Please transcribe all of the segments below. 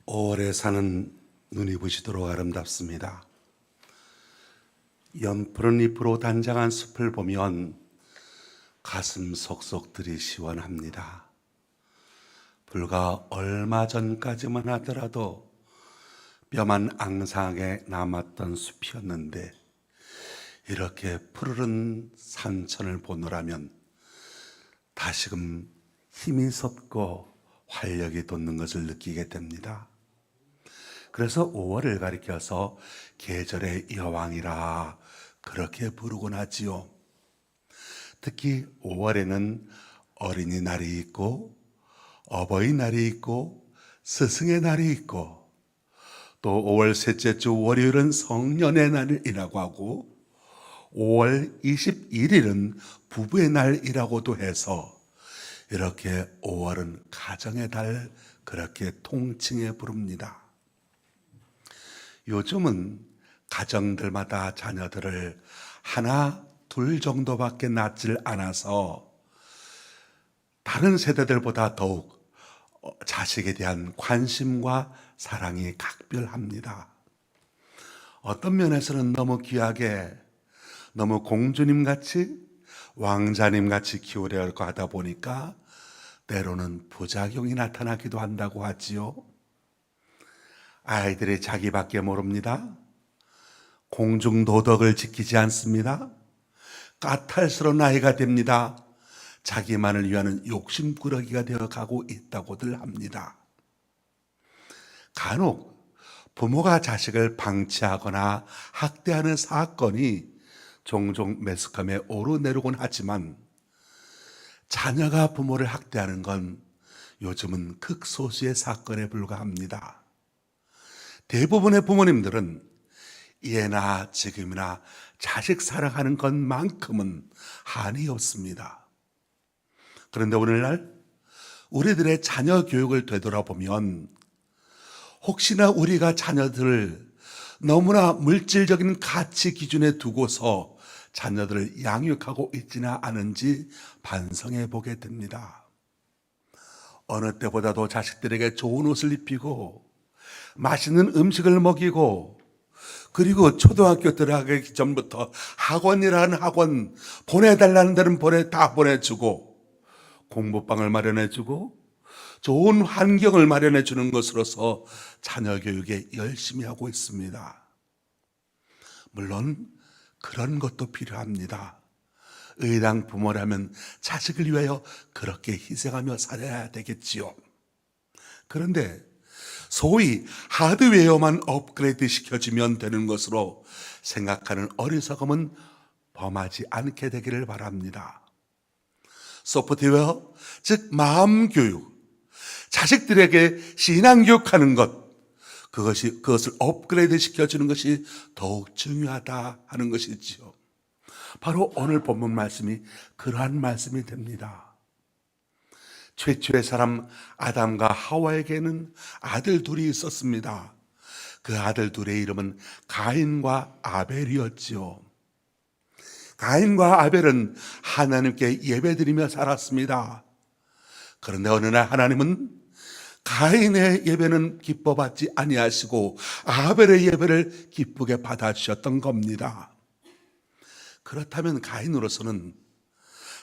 5월에 사는 눈이 부시도록 아름답습니다. 연푸른 잎으로 단장한 숲을 보면 가슴 속속들이 시원합니다. 불과 얼마 전까지만 하더라도 뼈만 앙상하게 남았던 숲이었는데 이렇게 푸르른 산천을 보노라면 다시금 힘이 솟고 활력이 돋는 것을 느끼게 됩니다. 그래서 5월을 가리켜서 계절의 여왕이라 그렇게 부르곤 하지요. 특히 5월에는 어린이날이 있고 어버이날이 있고 스승의 날이 있고 또 5월 셋째 주 월요일은 성년의 날이라고 하고 5월 21일은 부부의 날이라고도 해서 이렇게 5월은 가정의 달 그렇게 통칭해 부릅니다. 요즘은 가정들마다 자녀들을 하나, 둘 정도밖에 낳질 않아서 다른 세대들보다 더욱 자식에 대한 관심과 사랑이 각별합니다. 어떤 면에서는 너무 귀하게, 너무 공주님같이, 왕자님같이 키우려고 하다 보니까 때로는 부작용이 나타나기도 한다고 하지요. 아이들이 자기밖에 모릅니다. 공중도덕을 지키지 않습니다. 까탈스러운 아이가 됩니다. 자기만을 위하는 욕심꾸러기가 되어가고 있다고들 합니다. 간혹 부모가 자식을 방치하거나 학대하는 사건이 종종 매스컴에 오르내리곤 하지만 자녀가 부모를 학대하는 건 요즘은 극소수의 사건에 불과합니다. 대부분의 부모님들은 예나 지금이나 자식 사랑하는 것만큼은 한이 없습니다. 그런데 오늘날 우리들의 자녀 교육을 되돌아보면 혹시나 우리가 자녀들을 너무나 물질적인 가치 기준에 두고서 자녀들을 양육하고 있지는 않은지 반성해 보게 됩니다. 어느 때보다도 자식들에게 좋은 옷을 입히고 맛있는 음식을 먹이고 그리고 초등학교 들어가기 전부터 학원이라는 학원 보내달라는 데는 다 보내주고 공부방을 마련해주고 좋은 환경을 마련해 주는 것으로서 자녀 교육에 열심히 하고 있습니다. 물론 그런 것도 필요합니다. 의당 부모라면 자식을 위하여 그렇게 희생하며 살아야 되겠지요. 그런데 소위 하드웨어만 업그레이드 시켜주면 되는 것으로 생각하는 어리석음은 범하지 않게 되기를 바랍니다. 소프트웨어, 즉 마음교육, 자식들에게 신앙교육하는 것, 그것을 업그레이드 시켜주는 것이 더욱 중요하다 하는 것이지요. 바로 오늘 본문 말씀이 그러한 말씀이 됩니다. 최초의 사람 아담과 하와에게는 아들 둘이 있었습니다. 그 아들 둘의 이름은 가인과 아벨이었지요. 가인과 아벨은 하나님께 예배드리며 살았습니다. 그런데 어느 날 하나님은 가인의 예배는 기뻐받지 아니하시고 아벨의 예배를 기쁘게 받아주셨던 겁니다. 그렇다면 가인으로서는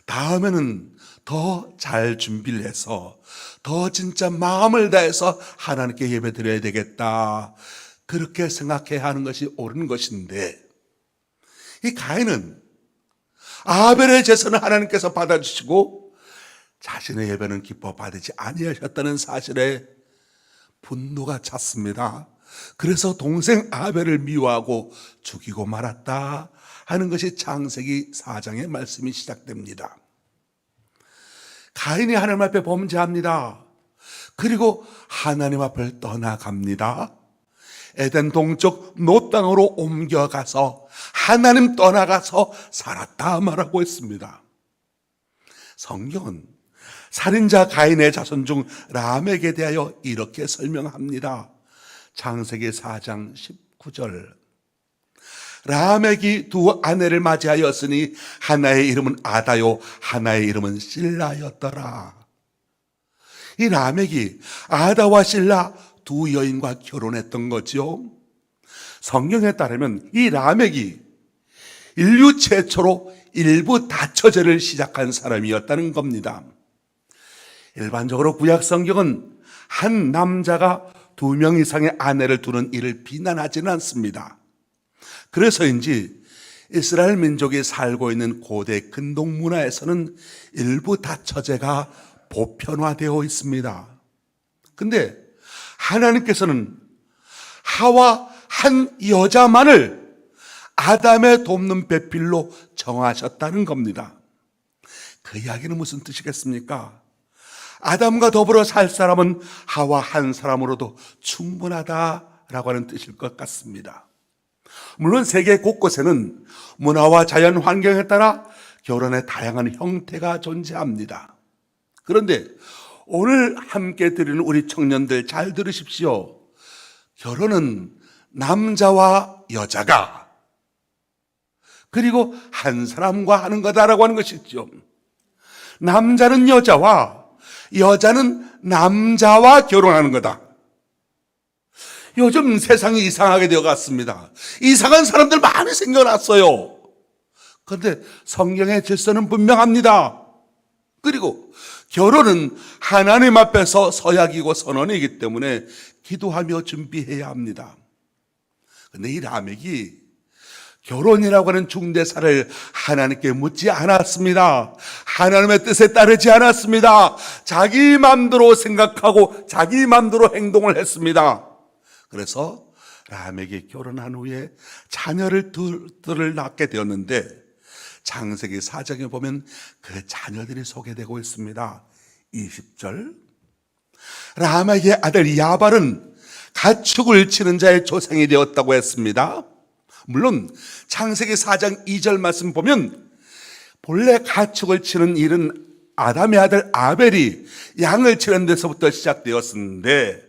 다음에는 더 잘 준비를 해서 더 진짜 마음을 다해서 하나님께 예배드려야 되겠다, 그렇게 생각해야 하는 것이 옳은 것인데 이 가인은 아벨의 제사는 하나님께서 받아주시고 자신의 예배는 기뻐 받지 아니하셨다는 사실에 분노가 찼습니다. 그래서 동생 아벨을 미워하고 죽이고 말았다 하는 것이 창세기 4장의 말씀이 시작됩니다. 가인이 하나님 앞에 범죄합니다. 그리고 하나님 앞을 떠나갑니다. 에덴 동쪽 노 땅으로 옮겨가서 하나님 떠나가서 살았다 말하고 있습니다. 성경은 살인자 가인의 자손 중 람에게 대하여 이렇게 설명합니다. 창세기 4장 19절. 라멕이 두 아내를 맞이하였으니 하나의 이름은 아다요 하나의 이름은 실라였더라. 이 라멕이 아다와 실라 두 여인과 결혼했던 거죠. 성경에 따르면 이 라멕이 인류 최초로 일부 다처제를 시작한 사람이었다는 겁니다. 일반적으로 구약 성경은 한 남자가 2명 이상의 아내를 두는 일을 비난하지는 않습니다. 그래서인지 이스라엘 민족이 살고 있는 고대 근동 문화에서는 일부 다처제가 보편화되어 있습니다. 근데 하나님께서는 하와 한 여자만을 아담의 돕는 배필로 정하셨다는 겁니다. 그 이야기는 무슨 뜻이겠습니까? 아담과 더불어 살 사람은 하와 한 사람으로도 충분하다라고 하는 뜻일 것 같습니다. 물론 세계 곳곳에는 문화와 자연 환경에 따라 결혼의 다양한 형태가 존재합니다. 그런데 오늘 함께 드리는 우리 청년들 잘 들으십시오. 결혼은 남자와 여자가 그리고 한 사람과 하는 거다라고 하는 것이죠. 남자는 여자와 여자는 남자와 결혼하는 거다. 요즘 세상이 이상하게 되어갔습니다. 이상한 사람들 많이 생겨났어요. 그런데 성경의 질서는 분명합니다. 그리고 결혼은 하나님 앞에서 서약이고 선언이기 때문에 기도하며 준비해야 합니다. 그런데 이 라멕이 결혼이라고 하는 중대사를 하나님께 묻지 않았습니다. 하나님의 뜻에 따르지 않았습니다. 자기 마음대로 생각하고 자기 마음대로 행동을 했습니다. 그래서 라멕이 결혼한 후에 자녀들을 낳게 되었는데 창세기 4장에 보면 그 자녀들이 소개되고 있습니다. 20절 라멕의 아들 야발은 가축을 치는 자의 조상이 되었다고 했습니다. 물론 창세기 4장 2절 말씀 보면 본래 가축을 치는 일은 아담의 아들 아벨이 양을 치는 데서부터 시작되었는데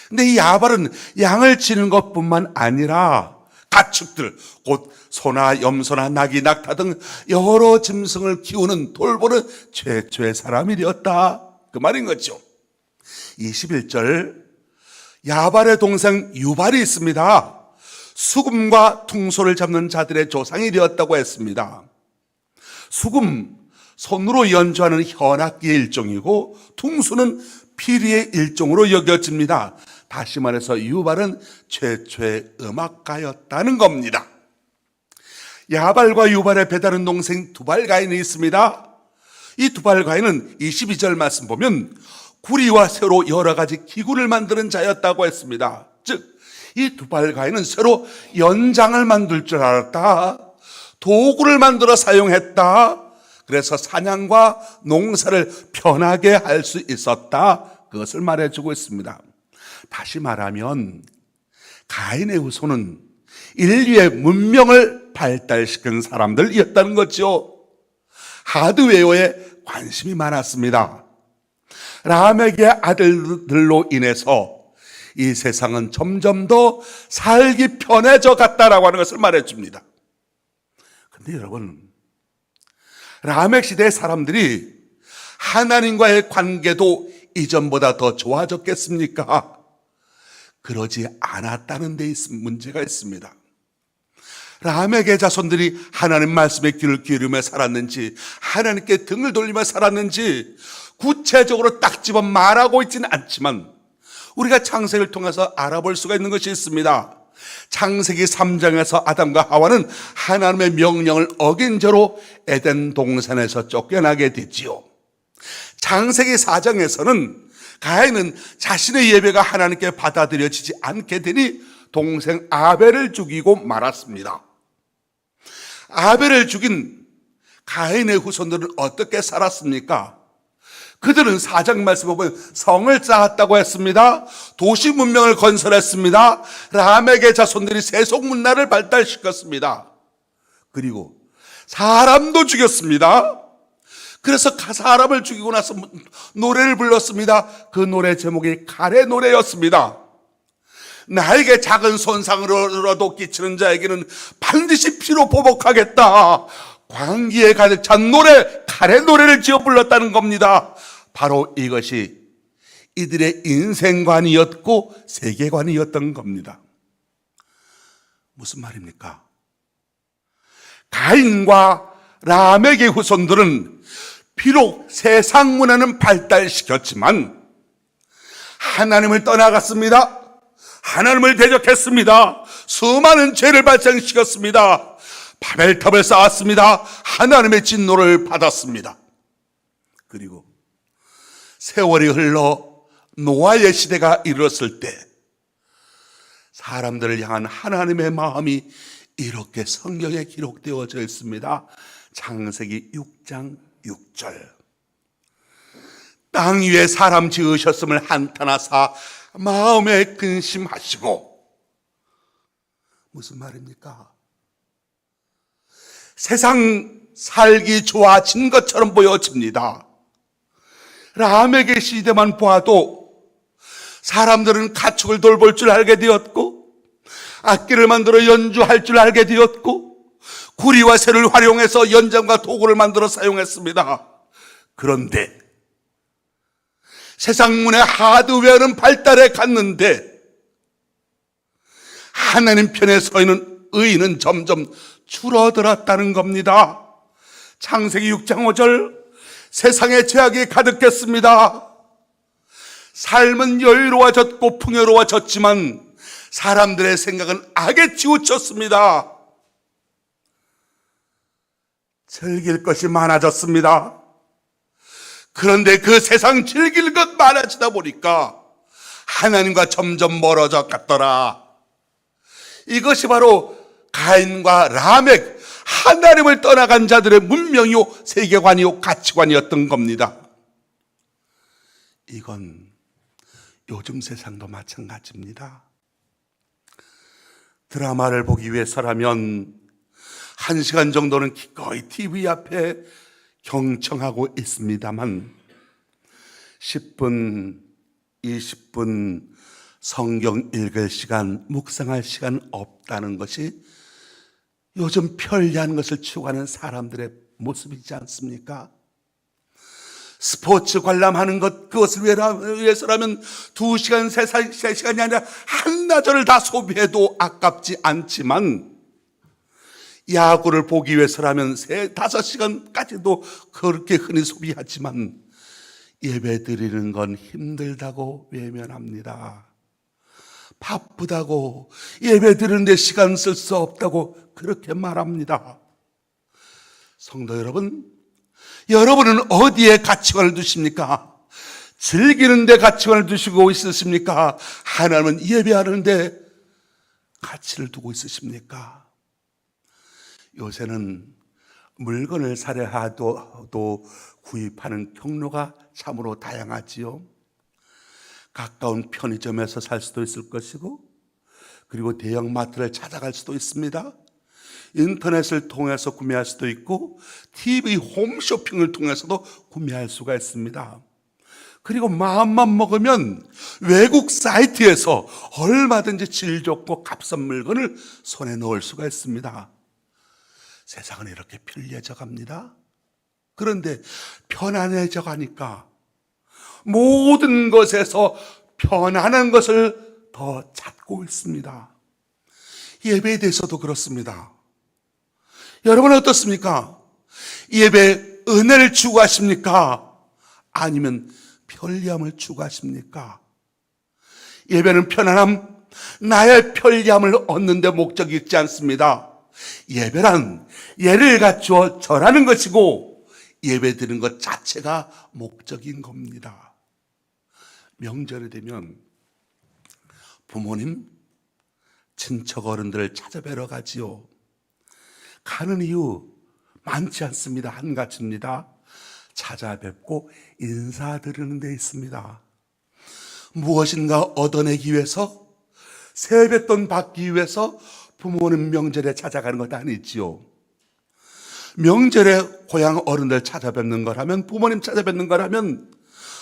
근데 이 야발은 양을 치는 것뿐만 아니라 가축들, 곧 소나 염소나 나귀, 낙타 등 여러 짐승을 키우는 돌보는 최초의 사람이 되었다 그 말인 거죠. 21절 야발의 동생 유발이 있습니다. 수금과 퉁소를 잡는 자들의 조상이 되었다고 했습니다. 수금, 손으로 연주하는 현악기의 일종이고 퉁소는 피리의 일종으로 여겨집니다. 다시 말해서 유발은 최초의 음악가였다는 겁니다. 야발과 유발의 배다른 동생 두발가인이 있습니다. 이 두발가인은 22절 말씀 보면 구리와 쇠로 여러 가지 기구를 만드는 자였다고 했습니다. 즉 이 두발가인은 쇠로 연장을 만들 줄 알았다. 도구를 만들어 사용했다. 그래서 사냥과 농사를 편하게 할 수 있었다. 그것을 말해주고 있습니다. 다시 말하면 가인의 후손은 인류의 문명을 발달시킨 사람들이었다는 거죠. 하드웨어에 관심이 많았습니다. 라멕의 아들들로 인해서 이 세상은 점점 더 살기 편해져 갔다라고 하는 것을 말해줍니다. 그런데 여러분, 라멕 시대의 사람들이 하나님과의 관계도 이전보다 더 좋아졌겠습니까? 그러지 않았다는 데 문제가 있습니다. 라멕의 자손들이 하나님 말씀에 귀를 기울이며 살았는지 하나님께 등을 돌리며 살았는지 구체적으로 딱 집어 말하고 있지는 않지만 우리가 창세기를 통해서 알아볼 수가 있는 것이 있습니다. 창세기 3장에서 아담과 하와는 하나님의 명령을 어긴 죄로 에덴 동산에서 쫓겨나게 됐지요. 창세기 4장에서는 가인은 자신의 예배가 하나님께 받아들여지지 않게 되니 동생 아벨을 죽이고 말았습니다. 아벨을 죽인 가인의 후손들은 어떻게 살았습니까? 그들은 4장 말씀을 보면 성을 쌓았다고 했습니다. 도시 문명을 건설했습니다. 라멕의 자손들이 세속 문화를 발달시켰습니다. 그리고 사람도 죽였습니다. 그래서 사람을 죽이고 나서 노래를 불렀습니다. 그 노래 제목이 칼의 노래였습니다. 나에게 작은 손상으로라도 끼치는 자에게는 반드시 피로 보복하겠다. 광기에 가득 찬 노래, 칼의 노래를 지어 불렀다는 겁니다. 바로 이것이 이들의 인생관이었고 세계관이었던 겁니다. 무슨 말입니까? 가인과 라멕의 후손들은 비록 세상 문화는 발달시켰지만 하나님을 떠나갔습니다. 하나님을 대적했습니다. 수많은 죄를 발생시켰습니다. 바벨탑을 쌓았습니다. 하나님의 진노를 받았습니다. 그리고 세월이 흘러 노아의 시대가 이르렀을 때 사람들을 향한 하나님의 마음이 이렇게 성경에 기록되어져 있습니다. 창세기 6장 6절. 땅 위에 사람 지으셨음을 한탄하사 마음에 근심하시고. 무슨 말입니까? 세상 살기 좋아진 것처럼 보여집니다. 라멕의 시대만 보아도 사람들은 가축을 돌볼 줄 알게 되었고, 악기를 만들어 연주할 줄 알게 되었고, 구리와 쇠를 활용해서 연장과 도구를 만들어 사용했습니다. 그런데 세상문의 하드웨어는 발달해 갔는데 하나님 편에 서 있는 의인은 점점 줄어들었다는 겁니다. 창세기 6장 5절. 세상에 죄악이 가득했습니다. 삶은 여유로워졌고 풍요로워졌지만 사람들의 생각은 악에 치우쳤습니다. 즐길 것이 많아졌습니다. 그런데 그 세상 즐길 것 많아지다 보니까 하나님과 점점 멀어져 갔더라. 이것이 바로 가인과 라멕, 하나님을 떠나간 자들의 문명이요, 세계관이요, 가치관이었던 겁니다. 이건 요즘 세상도 마찬가지입니다. 드라마를 보기 위해서라면 1시간 정도는 기꺼이 TV 앞에 경청하고 있습니다만 10분, 20분 성경 읽을 시간, 묵상할 시간 없다는 것이 요즘 편리한 것을 추구하는 사람들의 모습이지 않습니까? 스포츠 관람하는 것, 그것을 위해서라면 2시간, 3시간이 아니라 한나절을 다 소비해도 아깝지 않지만, 야구를 보기 위해서라면 5시간까지도 그렇게 흔히 소비하지만 예배 드리는 건 힘들다고 외면합니다. 바쁘다고, 예배 드리는데 시간 쓸 수 없다고 그렇게 말합니다. 성도 여러분, 여러분은 어디에 가치관을 두십니까? 즐기는 데 가치관을 두시고 있으십니까? 하나님은 예배하는 데 가치를 두고 있으십니까? 요새는 물건을 사려 하도 구입하는 경로가 참으로 다양하지요. 가까운 편의점에서 살 수도 있을 것이고, 그리고 대형마트를 찾아갈 수도 있습니다. 인터넷을 통해서 구매할 수도 있고, TV 홈쇼핑을 통해서도 구매할 수가 있습니다. 그리고 마음만 먹으면 외국 사이트에서 얼마든지 질 좋고 값싼 물건을 손에 넣을 수가 있습니다. 세상은 이렇게 편리해져 갑니다. 그런데 편안해져 가니까 모든 것에서 편안한 것을 더 찾고 있습니다. 예배에 대해서도 그렇습니다. 여러분은 어떻습니까? 예배 은혜를 추구하십니까? 아니면 편리함을 추구하십니까? 예배는 편안함, 나의 편리함을 얻는 데 목적이 있지 않습니다. 예배란 예를 갖추어 절하는 것이고 예배 드리는 것 자체가 목적인 겁니다. 명절이 되면 부모님, 친척 어른들을 찾아뵈러 가지요. 가는 이유 많지 않습니다. 한 가지입니다. 찾아뵙고 인사드리는 데 있습니다. 무엇인가 얻어내기 위해서, 세뱃돈 받기 위해서 부모님 명절에 찾아가는 것 아니지요. 명절에 고향 어른들 찾아뵙는 거라면, 부모님 찾아뵙는 거라면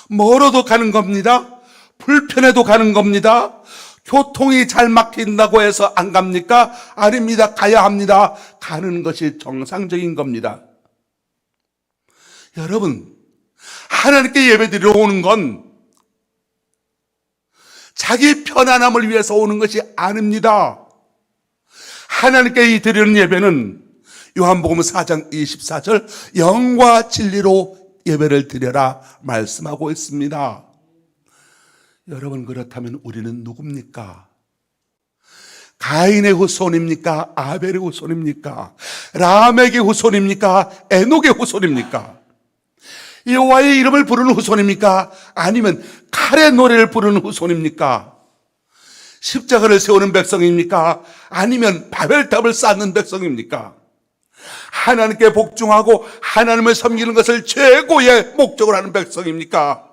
멀어도 가는 겁니다. 불편해도 가는 겁니다. 교통이 잘 막힌다고 해서 안 갑니까? 아닙니다. 가야 합니다. 가는 것이 정상적인 겁니다. 여러분, 하나님께 예배드리러 오는 건 자기 편안함을 위해서 오는 것이 아닙니다. 하나님께 드리는 예배는 요한복음 4장 24절 영과 진리로 예배를 드려라 말씀하고 있습니다. 여러분, 그렇다면 우리는 누굽니까? 가인의 후손입니까? 아벨의 후손입니까? 라멕의 후손입니까? 에녹의 후손입니까? 여호와의 이름을 부르는 후손입니까? 아니면 칼의 노래를 부르는 후손입니까? 십자가를 세우는 백성입니까? 아니면 바벨탑을 쌓는 백성입니까? 하나님께 복종하고 하나님을 섬기는 것을 최고의 목적으로 하는 백성입니까?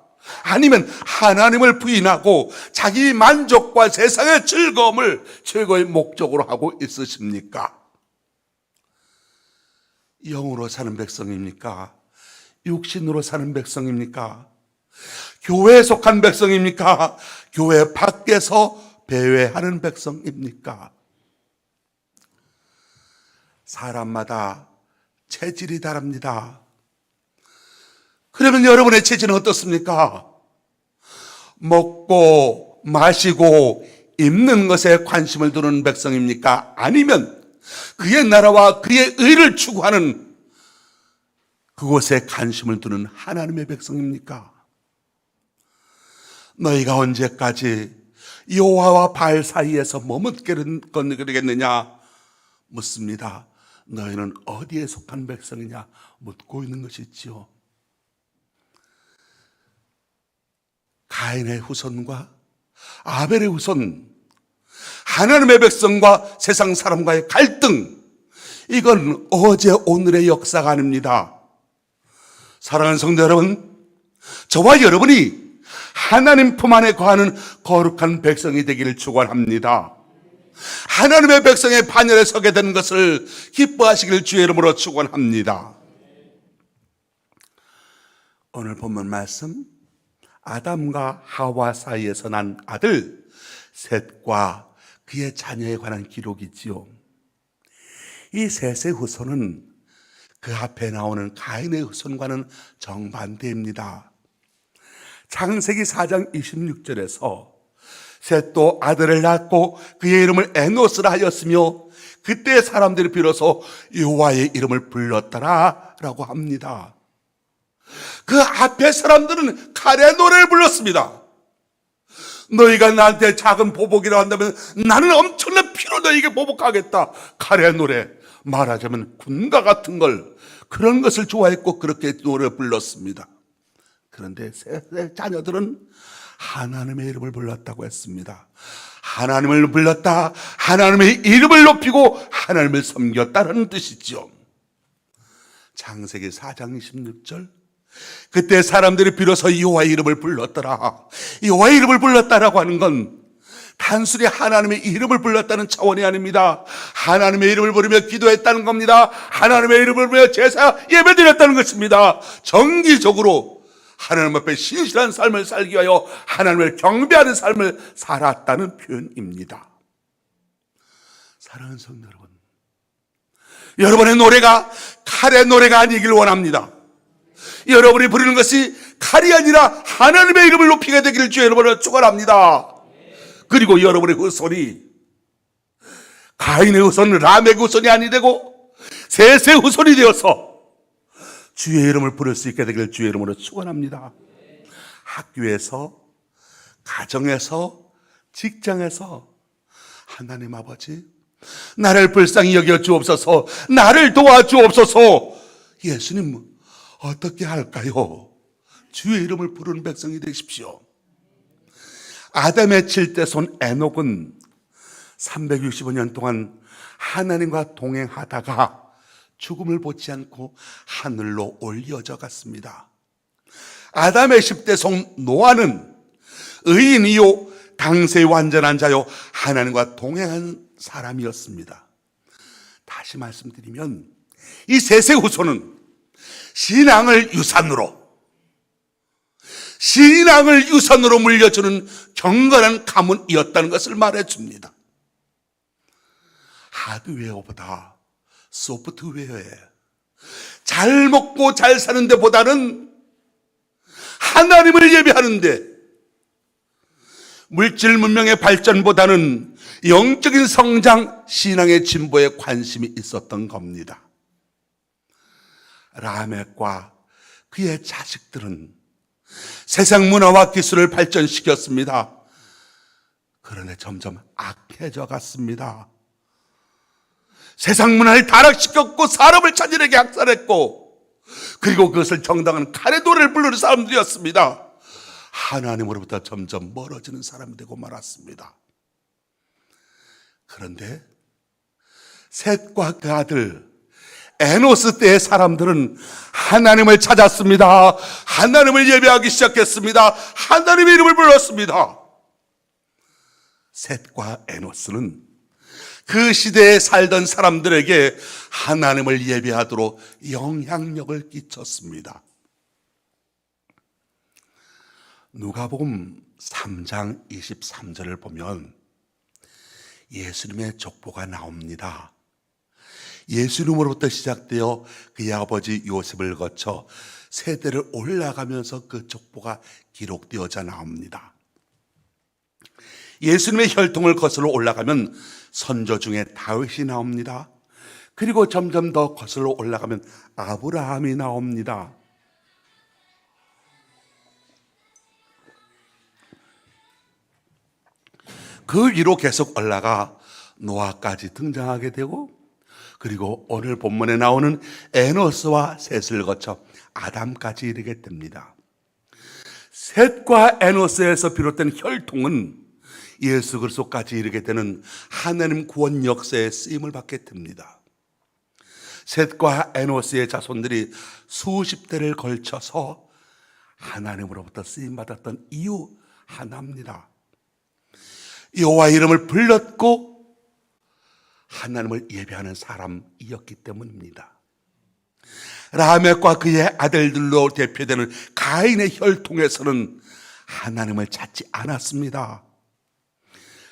아니면 하나님을 부인하고 자기 만족과 세상의 즐거움을 최고의 목적으로 하고 있으십니까? 영으로 사는 백성입니까? 육신으로 사는 백성입니까? 교회에 속한 백성입니까? 교회 밖에서 배회하는 백성입니까? 사람마다 체질이 다릅니다. 그러면 여러분의 체질은 어떻습니까? 먹고 마시고 입는 것에 관심을 두는 백성입니까? 아니면 그의 나라와 그의 의를 추구하는 그곳에 관심을 두는 하나님의 백성입니까? 너희가 언제까지 여호와와 바알 사이에서 머뭇거리겠느냐 묻습니다. 너희는 어디에 속한 백성이냐 묻고 있는 것이지요. 가인의 후손과 아벨의 후손, 하나님의 백성과 세상 사람과의 갈등, 이건 어제 오늘의 역사가 아닙니다. 사랑하는 성도 여러분, 저와 여러분이 하나님 품 안에 거하는 거룩한 백성이 되기를 축원합니다. 하나님의 백성의 반열에 서게 되는 것을 기뻐하시기를 주의 이름으로 축원합니다. 오늘 본문 말씀, 아담과 하와 사이에서 난 아들 셋과 그의 자녀에 관한 기록이지요. 이 셋의 후손은 그 앞에 나오는 가인의 후손과는 정반대입니다. 창세기 4장 26절에서 셋도 아들을 낳고 그의 이름을 에노스라 하였으며 그때 사람들이 비로소 여호와의 이름을 불렀더라 라고 합니다. 그 앞에 사람들은 칼의 노래를 불렀습니다. 너희가 나한테 작은 보복이라 한다면 나는 엄청난 피로 너희에게 보복하겠다. 칼의 노래, 말하자면 군가 같은 걸, 그런 것을 좋아했고 그렇게 노래를 불렀습니다. 그런데 세 자녀들은 하나님의 이름을 불렀다고 했습니다. 하나님을 불렀다, 하나님의 이름을 높이고 하나님을 섬겼다는 뜻이죠. 창세기 4장 26절, 그때 사람들이 비로소 여호와의 이름을 불렀더라. 여호와의 이름을 불렀다라고 하는 건 단순히 하나님의 이름을 불렀다는 차원이 아닙니다. 하나님의 이름을 부르며 기도했다는 겁니다. 하나님의 이름을 부르며 제사 예배드렸다는 것입니다. 정기적으로 하나님 앞에 신실한 삶을 살기 위하여 하나님을 경배하는 삶을 살았다는 표현입니다. 사랑하는 성도 여러분, 여러분의 노래가 칼의 노래가 아니길 원합니다. 여러분이 부르는 것이 칼이 아니라 하나님의 이름을 높이게 되기를 주의 이름으로 축원합니다. 그리고 여러분의 후손이 가인의 후손, 라멕의 후손이 아니 되고 셋의 후손이 되어서 주의 이름을 부를 수 있게 되기를 주의 이름으로 축원합니다. 학교에서, 가정에서, 직장에서 하나님 아버지, 나를 불쌍히 여겨 주옵소서, 나를 도와 주옵소서. 예수님 어떻게 할까요? 주의 이름을 부르는 백성이 되십시오. 아담의 7대 손 에녹은 365년 동안 하나님과 동행하다가 죽음을 보지 않고 하늘로 올려져 갔습니다. 아담의 10대 손 노아는 의인이요 당세의 완전한 자요 하나님과 동행한 사람이었습니다. 다시 말씀드리면 이 셋의 후손은 신앙을 유산으로 물려주는 경건한 가문이었다는 것을 말해줍니다. 하드웨어보다 소프트웨어에 잘 먹고 잘 사는 데보다는 하나님을 예배하는데 물질 문명의 발전보다는 영적인 성장, 신앙의 진보에 관심이 있었던 겁니다. 라멕과 그의 자식들은 세상 문화와 기술을 발전시켰습니다. 그런데 점점 악해져 갔습니다. 세상 문화를 타락시켰고 사람을 잔인하게 학살했고, 그리고 그것을 정당한 칼의 노래를 부르는 사람들이었습니다. 하나님으로부터 점점 멀어지는 사람이 되고 말았습니다. 그런데 셋과 그 아들 에노스 때의 사람들은 하나님을 찾았습니다. 하나님을 예배하기 시작했습니다. 하나님의 이름을 불렀습니다. 셋과 에노스는 그 시대에 살던 사람들에게 하나님을 예배하도록 영향력을 끼쳤습니다. 누가복음 3장 23절을 보면 예수님의 족보가 나옵니다. 예수님으로부터 시작되어 그의 아버지 요셉을 거쳐 세대를 올라가면서 그 족보가 기록되어져 나옵니다. 예수님의 혈통을 거슬러 올라가면 선조 중에 다윗이 나옵니다. 그리고 점점 더 거슬러 올라가면 아브라함이 나옵니다. 그 위로 계속 올라가 노아까지 등장하게 되고, 그리고 오늘 본문에 나오는 에노스와 셋을 거쳐 아담까지 이르게 됩니다. 셋과 에노스에서 비롯된 혈통은 예수 그리스도까지 이르게 되는 하나님 구원 역사에 쓰임을 받게 됩니다. 셋과 에노스의 자손들이 수십 대를 걸쳐서 하나님으로부터 쓰임 받았던 이유 하나입니다. 여호와 이름을 불렀고 하나님을 예배하는 사람이었기 때문입니다. 라멕과 그의 아들들로 대표되는 가인의 혈통에서는 하나님을 찾지 않았습니다.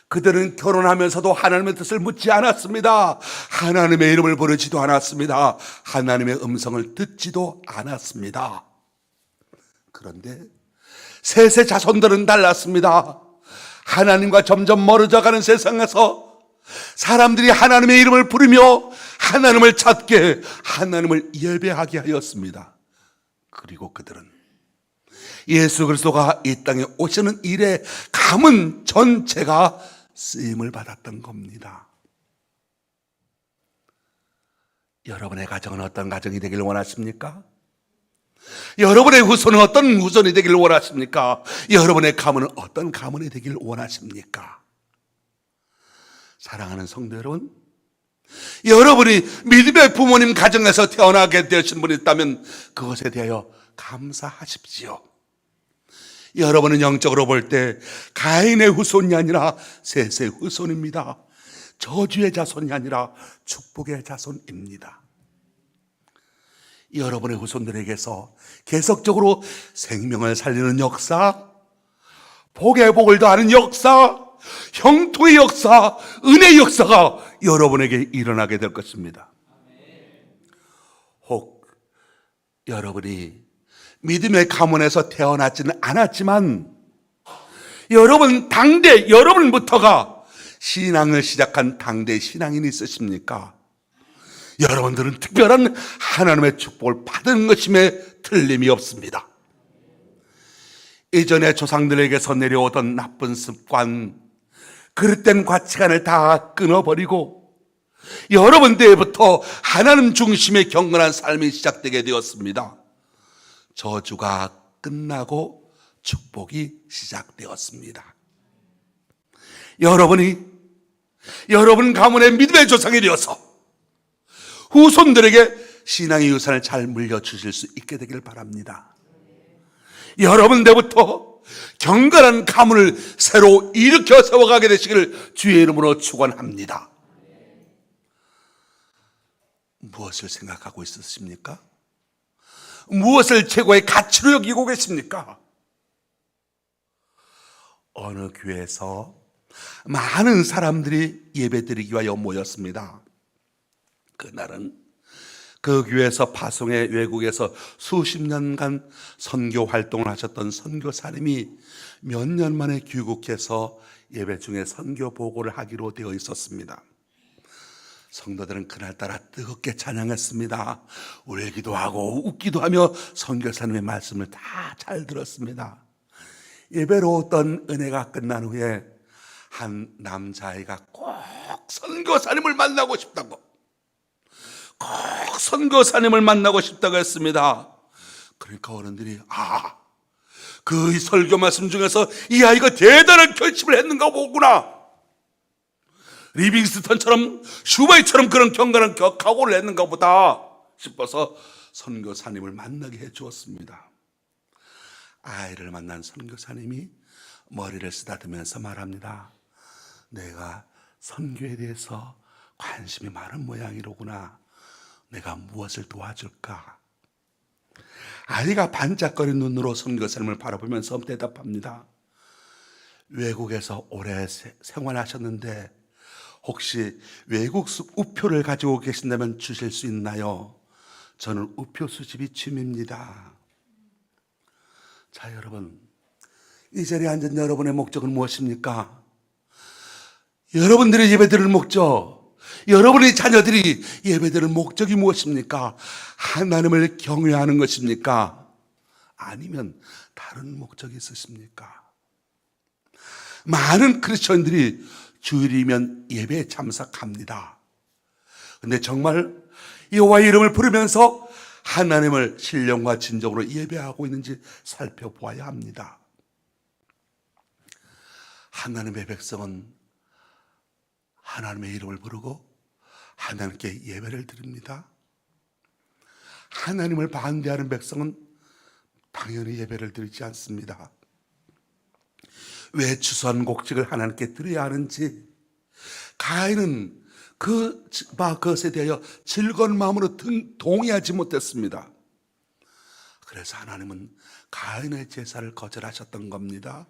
그들은 결혼하면서도 하나님의 뜻을 묻지 않았습니다. 하나님의 이름을 부르지도 않았습니다. 하나님의 음성을 듣지도 않았습니다. 그런데 셋의 자손들은 달랐습니다. 하나님과 점점 멀어져가는 세상에서 사람들이 하나님의 이름을 부르며 하나님을 찾게, 하나님을 예배하게 하였습니다. 그리고 그들은 예수 그리스도가 이 땅에 오시는 일에 가문 전체가 쓰임을 받았던 겁니다. 여러분의 가정은 어떤 가정이 되기를 원하십니까? 여러분의 후손은 어떤 후손이 되기를 원하십니까? 여러분의 가문은 어떤 가문이 되기를 원하십니까? 사랑하는 성도 여러분, 여러분이 믿음의 부모님 가정에서 태어나게 되신 분이 있다면 그것에 대하여 감사하십시오. 여러분은 영적으로 볼 때 가인의 후손이 아니라 셋의 후손입니다. 저주의 자손이 아니라 축복의 자손입니다. 여러분의 후손들에게서 계속적으로 생명을 살리는 역사, 복의 복을 더하는 역사, 형통의 역사, 은혜의 역사가 여러분에게 일어나게 될 것입니다. 혹 여러분이 믿음의 가문에서 태어나지는 않았지만 여러분부터가 신앙을 시작한 당대 신앙인이 있으십니까? 여러분들은 특별한 하나님의 축복을 받은 것임에 틀림이 없습니다. 이전에 조상들에게서 내려오던 나쁜 습관, 그릇된 가치관을 다 끊어버리고 여러분 때부터 하나님 중심의 경건한 삶이 시작되게 되었습니다. 저주가 끝나고 축복이 시작되었습니다. 여러분 가문의 믿음의 조상이 되어서 후손들에게 신앙의 유산을 잘 물려주실 수 있게 되기를 바랍니다. 여러분 때부터 경건한 가문을 새로 일으켜 세워가게 되시기를 주의 이름으로 축원합니다. 무엇을 생각하고 있으십니까? 무엇을 최고의 가치로 여기고 계십니까? 어느 교회에서 많은 사람들이 예배드리기 위하여 모였습니다. 그날은 그 교회에서 파송해 외국에서 수십 년간 선교 활동을 하셨던 선교사님이 몇 년 만에 귀국해서 예배 중에 선교 보고를 하기로 되어 있었습니다. 성도들은 그날따라 뜨겁게 찬양했습니다. 울기도 하고 웃기도 하며 선교사님의 말씀을 다 잘 들었습니다. 예배로웠던 은혜가 끝난 후에 한 남자아이가 꼭 선교사님을 만나고 싶다고, 꼭 선교사님을 만나고 싶다고 했습니다. 그러니까 어른들이 그 설교 말씀 중에서 이 아이가 대단한 결심을 했는가 보구나, 리빙스턴처럼 슈바이처럼 그런 경건한 각오를 했는가 보다 싶어서 선교사님을 만나게 해 주었습니다. 아이를 만난 선교사님이 머리를 쓰다듬으면서 말합니다. 내가 선교에 대해서 관심이 많은 모양이로구나. 내가 무엇을 도와줄까? 아이가 반짝거리는 눈으로 선교사님을 바라보면서 대답합니다. 외국에서 오래 생활하셨는데 혹시 외국 우표를 가지고 계신다면 주실 수 있나요? 저는 우표 수집이 취미입니다. 자, 여러분, 이 자리에 앉은 여러분의 목적은 무엇입니까? 여러분들의 예배드릴 목적, 여러분의 자녀들이 예배드릴 목적이 무엇입니까? 하나님을 경외하는 것입니까? 아니면 다른 목적이 있으십니까? 많은 크리스천들이 주일이면 예배에 참석합니다. 근데 정말 여호와의 이름을 부르면서 하나님을 신령과 진정으로 예배하고 있는지 살펴보아야 합니다. 하나님의 백성은 하나님의 이름을 부르고 하나님께 예배를 드립니다. 하나님을 반대하는 백성은 당연히 예배를 드리지 않습니다. 왜 추수한 곡식을 하나님께 드려야 하는지 가인은 그것에 대하여 즐거운 마음으로 동의하지 못했습니다. 그래서 하나님은 가인의 제사를 거절하셨던 겁니다.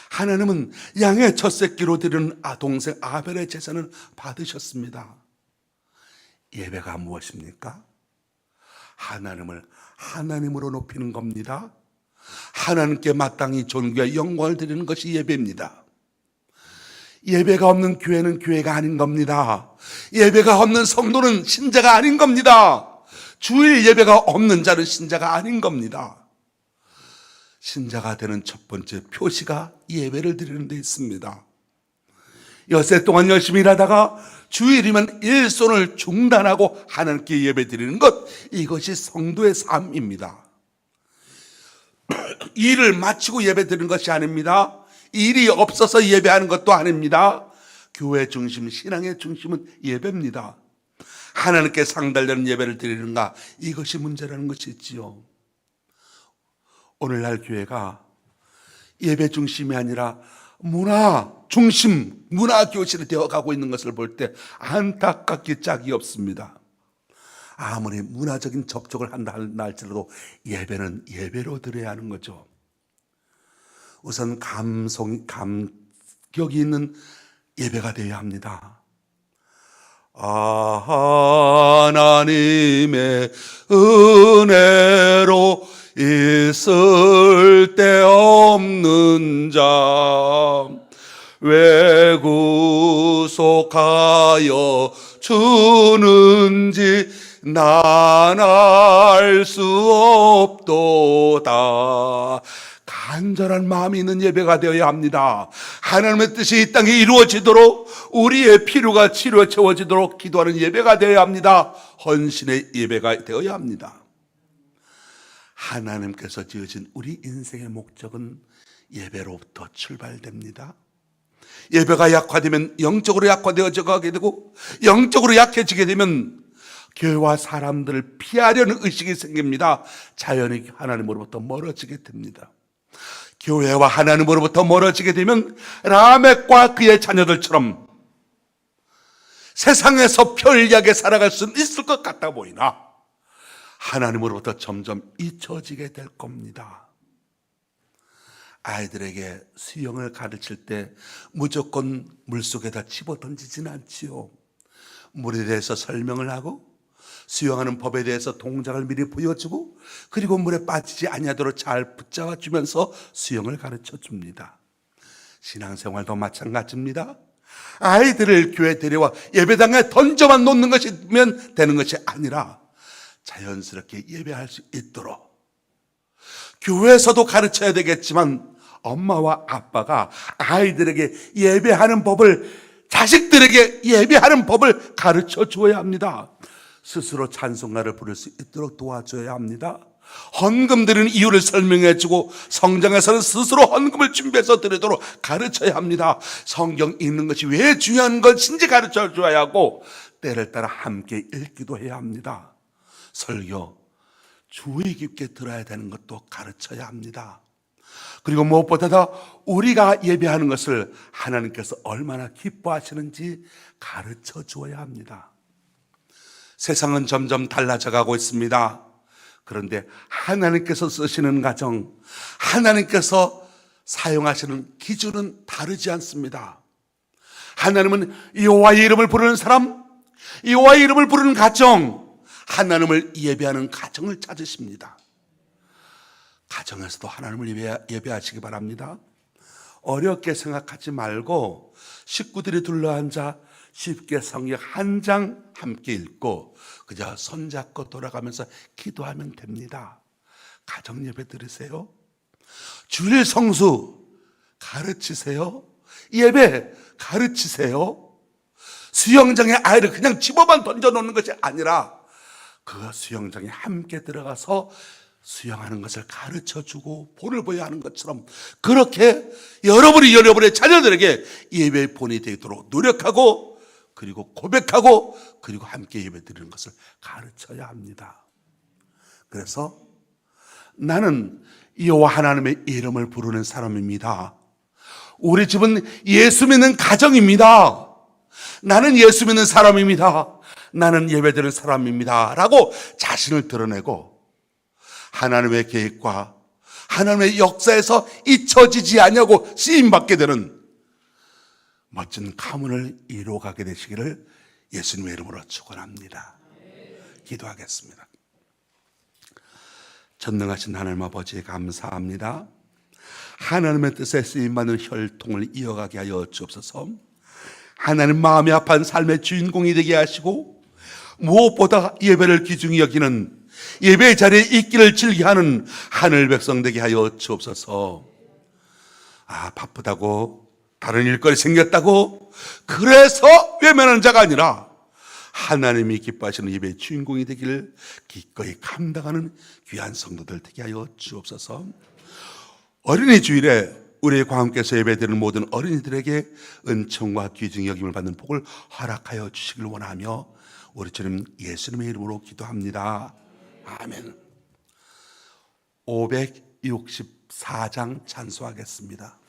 하나님은 양의 첫 새끼로 드리는 동생 아벨의 제사는 받으셨습니다. 예배가 무엇입니까? 하나님을 하나님으로 높이는 겁니다. 하나님께 마땅히 존귀와 영광을 드리는 것이 예배입니다. 예배가 없는 교회는 교회가 아닌 겁니다. 예배가 없는 성도는 신자가 아닌 겁니다. 주일 예배가 없는 자는 신자가 아닌 겁니다. 신자가 되는 첫 번째 표시가 예배를 드리는 데 있습니다. 엿새 동안 열심히 일하다가 주일이면 일손을 중단하고 하나님께 예배 드리는 것, 이것이 성도의 삶입니다. 일을 마치고 예배 드리는 것이 아닙니다. 일이 없어서 예배하는 것도 아닙니다. 교회 중심, 신앙의 중심은 예배입니다. 하나님께 상달되는 예배를 드리는가, 이것이 문제라는 것이 있지요. 오늘날 교회가 예배 중심이 아니라 문화 중심, 문화 교실이 되어가고 있는 것을 볼 때 안타깝기 짝이 없습니다. 아무리 문화적인 접촉을 한다 할지라도 예배는 예배로 드려야 하는 거죠. 우선 감격이 있는 예배가 되어야 합니다. 하나님의 은혜로 있을 데 없는 자 왜 구속하여 주는지 난 알 수 없도다. 간절한 마음이 있는 예배가 되어야 합니다. 하나님의 뜻이 이 땅에 이루어지도록, 우리의 필요가 치료 채워지도록 기도하는 예배가 되어야 합니다. 헌신의 예배가 되어야 합니다. 하나님께서 지으신 우리 인생의 목적은 예배로부터 출발됩니다. 예배가 약화되면 영적으로 약화되어져 가게 되고, 영적으로 약해지게 되면 교회와 사람들을 피하려는 의식이 생깁니다. 자연히 하나님으로부터 멀어지게 됩니다. 교회와 하나님으로부터 멀어지게 되면 라멕과 그의 자녀들처럼 세상에서 편리하게 살아갈 수 있을 것 같아 보이나 하나님으로부터 점점 잊혀지게 될 겁니다. 아이들에게 수영을 가르칠 때 무조건 물속에다 집어 던지지는 않지요. 물에 대해서 설명을 하고 수영하는 법에 대해서 동작을 미리 보여주고 그리고 물에 빠지지 아니하도록 잘 붙잡아 주면서 수영을 가르쳐 줍니다. 신앙생활도 마찬가지입니다. 아이들을 교회 데려와 예배당에 던져만 놓는 것이면 되는 것이 아니라 자연스럽게 예배할 수 있도록 교회에서도 가르쳐야 되겠지만 엄마와 아빠가 아이들에게 예배하는 법을, 자식들에게 예배하는 법을 가르쳐 주어야 합니다. 스스로 찬송가를 부를 수 있도록 도와줘야 합니다. 헌금 드리는 이유를 설명해 주고 성장에서는 스스로 헌금을 준비해서 드리도록 가르쳐야 합니다. 성경 읽는 것이 왜 중요한 것인지 가르쳐 줘야 하고 때를 따라 함께 읽기도 해야 합니다. 설교 주의 깊게 들어야 되는 것도 가르쳐야 합니다. 그리고 무엇보다도 우리가 예배하는 것을 하나님께서 얼마나 기뻐하시는지 가르쳐 주어야 합니다. 세상은 점점 달라져 가고 있습니다. 그런데 하나님께서 쓰시는 가정, 하나님께서 사용하시는 기준은 다르지 않습니다. 하나님은 여호와의 이름을 부르는 사람, 여호와의 이름을 부르는 가정, 하나님을 예배하는 가정을 찾으십니다. 가정에서도 하나님을 예배하시기 바랍니다. 어렵게 생각하지 말고 식구들이 둘러앉아 쉽게 성경 한 장 함께 읽고 그저 손잡고 돌아가면서 기도하면 됩니다. 가정 예배 드리세요. 주일 성수 가르치세요. 예배 가르치세요. 수영장에 아이를 그냥 집어만 던져놓는 것이 아니라 그 수영장에 함께 들어가서 수영하는 것을 가르쳐주고 본을 보여야 하는 것처럼 그렇게 여러분의 자녀들에게 예배의 본이 되도록 노력하고 그리고 고백하고 그리고 함께 예배 드리는 것을 가르쳐야 합니다. 그래서 나는 여호와 하나님의 이름을 부르는 사람입니다. 우리 집은 예수 믿는 가정입니다. 나는 예수 믿는 사람입니다. 나는 예배드리는 사람입니다. 라고 자신을 드러내고 하나님의 계획과 하나님의 역사에서 잊혀지지 않냐고 쓰임받게 되는 멋진 가문을 이루어가게 되시기를 예수님의 이름으로 축원합니다. 기도하겠습니다. 전능하신 하나님 아버지 감사합니다. 하나님의 뜻에 쓰임받는 혈통을 이어가게 하여 주옵소서. 하나님 마음이 아파한 삶의 주인공이 되게 하시고 무엇보다 예배를 귀중히 여기는 예배의 자리에 있기를 즐겨하는 하늘 백성 되게 하여 주옵소서. 바쁘다고 다른 일거리 생겼다고 그래서 외면하는 자가 아니라 하나님이 기뻐하시는 예배의 주인공이 되기를 기꺼이 감당하는 귀한 성도들 되게 하여 주옵소서. 어린이 주일에 우리의 과함께서 예배드리는 모든 어린이들에게 은총과 귀중히 여김을 받는 복을 허락하여 주시길 원하며 우리 주님 예수님의 이름으로 기도합니다. 아멘. 564장 찬송하겠습니다.